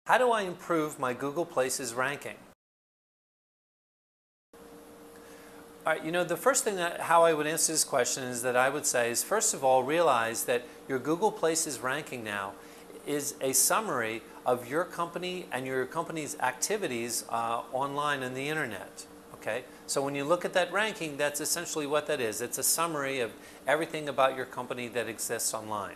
How do I improve my Google Places ranking? All right, the first thing how I would answer this question is that I would say is, first of all, realize that your Google Places ranking now is a summary of your company and your company's activities online on the internet. Okay, so when you look at that ranking, that's essentially what that is. It's a summary of everything about your company that exists online.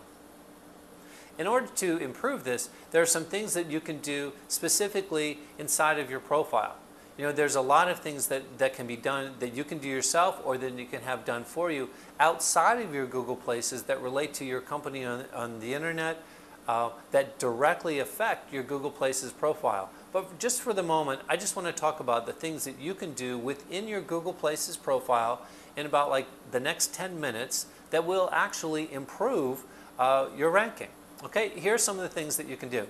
In order to improve this, there are some things that you can do specifically inside of your profile. There's a lot of things that can be done that you can do yourself or that you can have done for you outside of your Google Places that relate to your company on the internet that directly affect your Google Places profile. But just for the moment, I just want to talk about the things that you can do within your Google Places profile in about like the next 10 minutes that will actually improve your ranking. Okay, here are some of the things that you can do.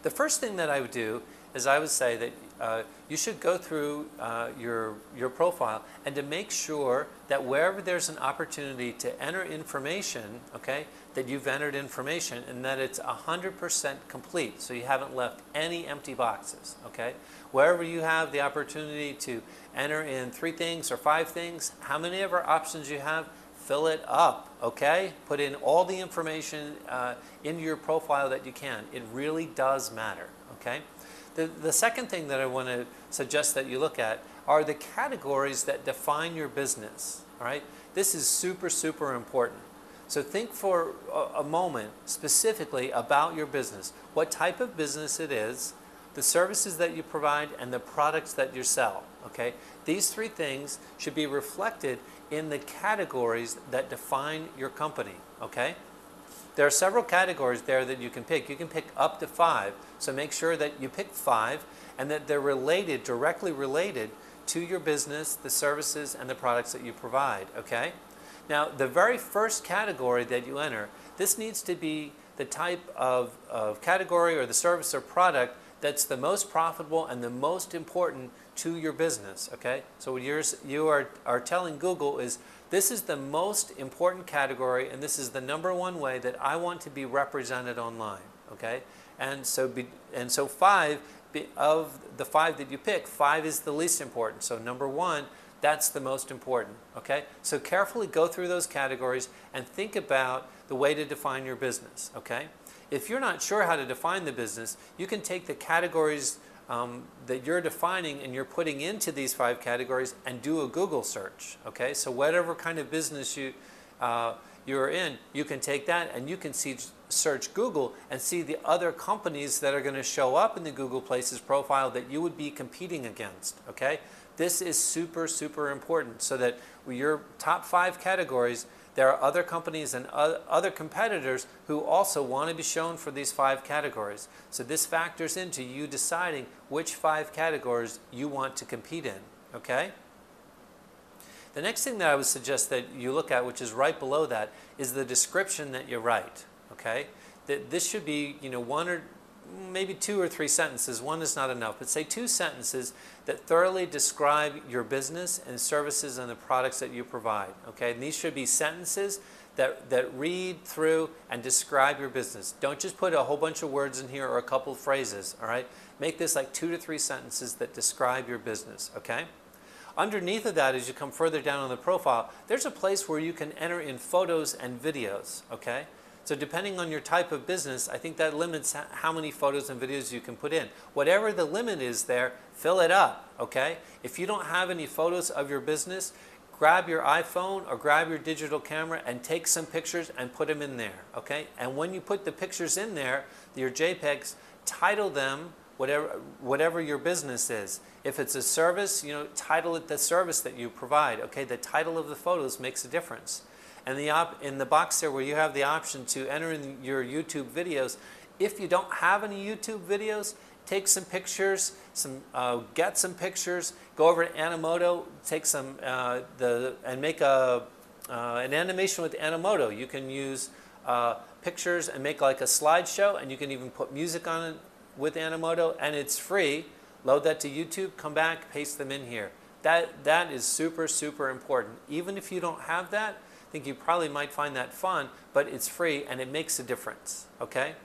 The first thing that I would do is I would say that you should go through your profile and to make sure that wherever there's an opportunity to enter information, okay, that you've entered information and that it's 100% complete, so you haven't left any empty boxes, okay? Wherever you have the opportunity to enter in 3 things or 5 things, how many ever options you have, fill it up, okay? Put in all the information into your profile that you can. It really does matter, okay? The second thing that I want to suggest that you look at are the categories that define your business, all right? This is super, super important. So think for a moment specifically about your business, what type of business it is, the services that you provide, and the products that you sell, okay? These 3 things should be reflected in the categories that define your company, okay? There are several categories there that you can pick. You can pick up to 5, so make sure that you pick 5 and that they're related, directly related to your business, the services, and the products that you provide, okay? Now, the very first category that you enter, this needs to be the type of category or the service or product that's the most profitable and the most important to your business, okay? So what you are telling Google is, this is the most important category and this is the #1 way that I want to be represented online, okay? And so 5 of the 5 that you pick, 5 is the least important. So #1, that's the most important, okay? So carefully go through those categories and think about the way to define your business, okay? If you're not sure how to define the business, you can take the categories that you're defining and you're putting into these 5 categories and do a Google search, okay? So whatever kind of business you're in, you can take that and you can search Google and see the other companies that are going to show up in the Google Places profile that you would be competing against, okay? This is super, super important so that with your top 5 categories, there are other companies and other competitors who also want to be shown for these 5 categories. So this factors into you deciding which 5 categories you want to compete in, okay? The next thing that I would suggest that you look at, which is right below that, is the description that you write, okay? This should be, 1 or maybe 2 or 3 sentences. 1 is not enough, but say 2 sentences that thoroughly describe your business and services and the products that you provide, okay? And these should be sentences that read through and describe your business. Don't just put a whole bunch of words in here or a couple of phrases, all right? Make this like 2 to 3 sentences that describe your business, okay? Underneath of that, as you come further down on the profile, there's a place where you can enter in photos and videos, okay? So depending on your type of business, I think that limits how many photos and videos you can put in. Whatever the limit is there, fill it up, okay? If you don't have any photos of your business, grab your iPhone or grab your digital camera and take some pictures and put them in there, okay? And when you put the pictures in there, your JPEGs, title them whatever your business is. If it's a service, title it the service that you provide, okay? The title of the photos makes a difference. And in the box there where you have the option to enter in your YouTube videos, if you don't have any YouTube videos, take some pictures, get some pictures, go over to Animoto, take some and make an animation with Animoto. You can use pictures and make like a slideshow, and you can even put music on it with Animoto, and it's free. Load that to YouTube, come back, paste them in here. That is super, super important. Even if you don't have that, I think you probably might find that fun, but it's free and it makes a difference, okay?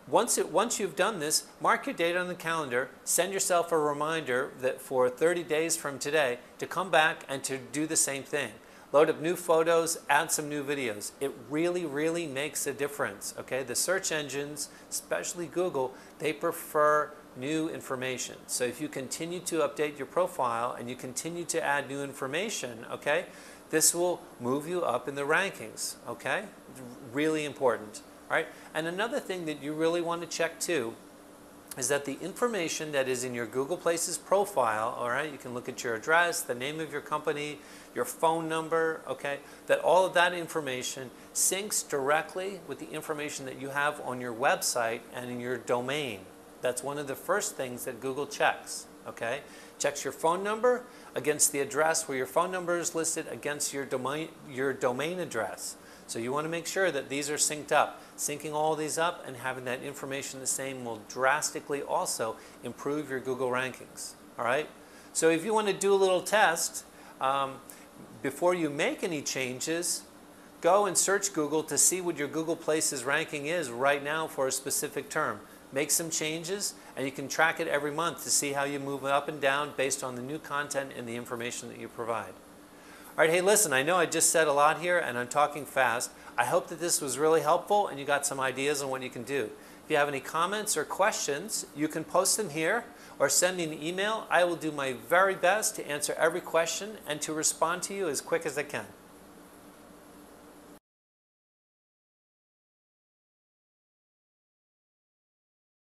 Once you've done this, mark your date on the calendar, send yourself a reminder that for 30 days from today to come back and to do the same thing. Load up new photos, add some new videos. It really, really makes a difference, okay? The search engines, especially Google, they prefer new information. So if you continue to update your profile and you continue to add new information, okay, this will move you up in the rankings, okay? Really important, all right? And another thing that you really want to check too is that the information that is in your Google Places profile, all right, you can look at your address, the name of your company, your phone number, okay, that all of that information syncs directly with the information that you have on your website and in your domain. That's one of the first things that Google checks, okay? Checks your phone number against the address where your phone number is listed against your domain address. So you want to make sure that these are synced up. Syncing all these up and having that information the same will drastically also improve your Google rankings, all right? So if you want to do a little test, before you make any changes, go and search Google to see what your Google Places ranking is right now for a specific term. Make some changes, and you can track it every month to see how you move up and down based on the new content and the information that you provide. All right, hey, listen, I know I just said a lot here, and I'm talking fast. I hope that this was really helpful, and you got some ideas on what you can do. If you have any comments or questions, you can post them here or send me an email. I will do my very best to answer every question and to respond to you as quick as I can.